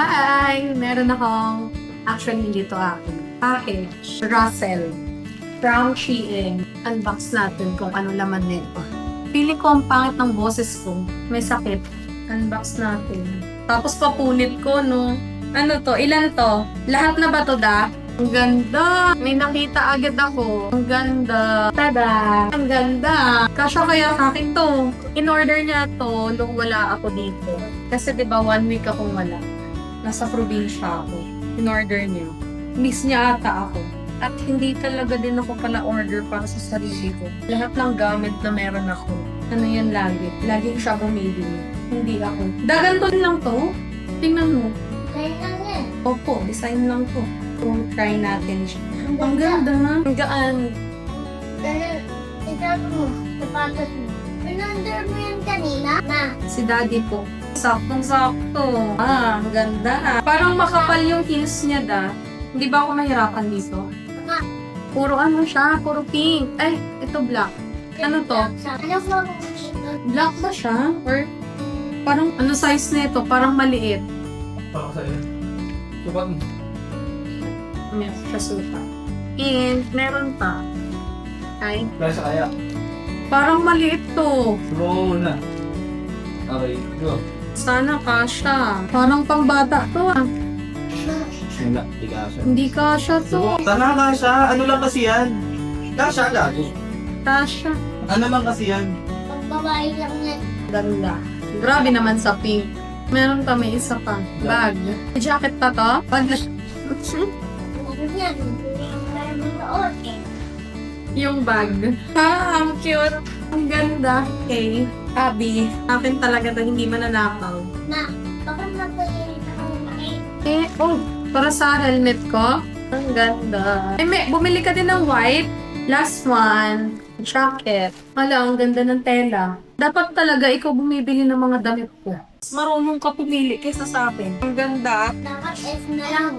Hi! Meron akong, actually dito aking package. Russell. From Shein. Unbox natin kung ano laman nito. Feeling ko ang pangit ng boses ko. May sakit. Unbox natin. Tapos papunit ko, no? Ano to? Ilan to? Lahat na ba to, da? Ang ganda! May nakita agad ako. Ang ganda! Tada! Ang ganda! Kasya kaya sa akin to. In-order niya to nung wala ako dito. Kasi diba 1 week akong wala. Nasa probinsya ako. In-order niya. Miss niya ata ako. At hindi talaga din ako pala order para sa sarili ko. Lahat ng gamit na meron ako. Ano yan lagi? Laging siya bumili. Hindi ako. Daganto lang to. Tingnan mo. Kaya lang yan. Opo, design lang to. So, try natin siya. Ang ganda. Ang gaan. Dahil, isabi mo, sapatos mo. Pinonder mo yan kanina? Na. Si daddy po. Saktong-sakto. Ang ganda. Parang makapal yung heels niya, da. Hindi ba ako mahirapan dito? Ma. Puro ano siya, puro pink. Ay, ito black. Ano to? Ano po dito? Black ba siya? Or parang ano size nito? Parang maliit. Para sa'yo. Sukat mo. Meron siya suka. And meron pa. Ay, Kaya sa kaya. parang maliit to. Slow na. Okay, go. Sana kasha. Parang pangbata to ah. Hindi, di kasha. Hindi kasha to. Sana kasha. Ano lang kasi yan? Kasha lagi. Kasha. Ano lang kasi yan? Pagbabae lang yan. Ganda. Grabe naman sa pink. Meron pa, may isa pa. Bag. May jacket pa to? Bag na Ano yan? Meron mo doon eh. yung bag. Ang cute. Ang ganda. Okay. Abby, akin talaga to hindi mananakaw. Na, baka magpainit ako ng Para sa helmet ko. Ang ganda. Bumili ka din ng white. Last one. Jacket. Hala, ang ganda ng tela. Dapat talaga ikaw bumibili ng mga damit ko. Marunong ka pumili kaysa sa akin. Ang ganda. Dapat F na lang.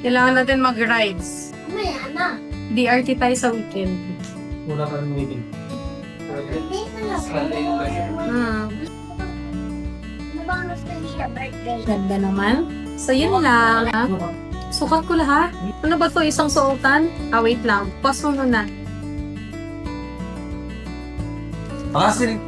Kailangan natin mag-rides. Maya na. DRT tayo sa weekend. Wala ka rin meeting. Hindi na lang. Sunday na tayo. Ano bang nostalgia birthday? Ganda naman. So, yun lang. Ha? Sukat ko lahat. Ano ba to? Isang suotan? Wait lang. Pause mo muna. Kasi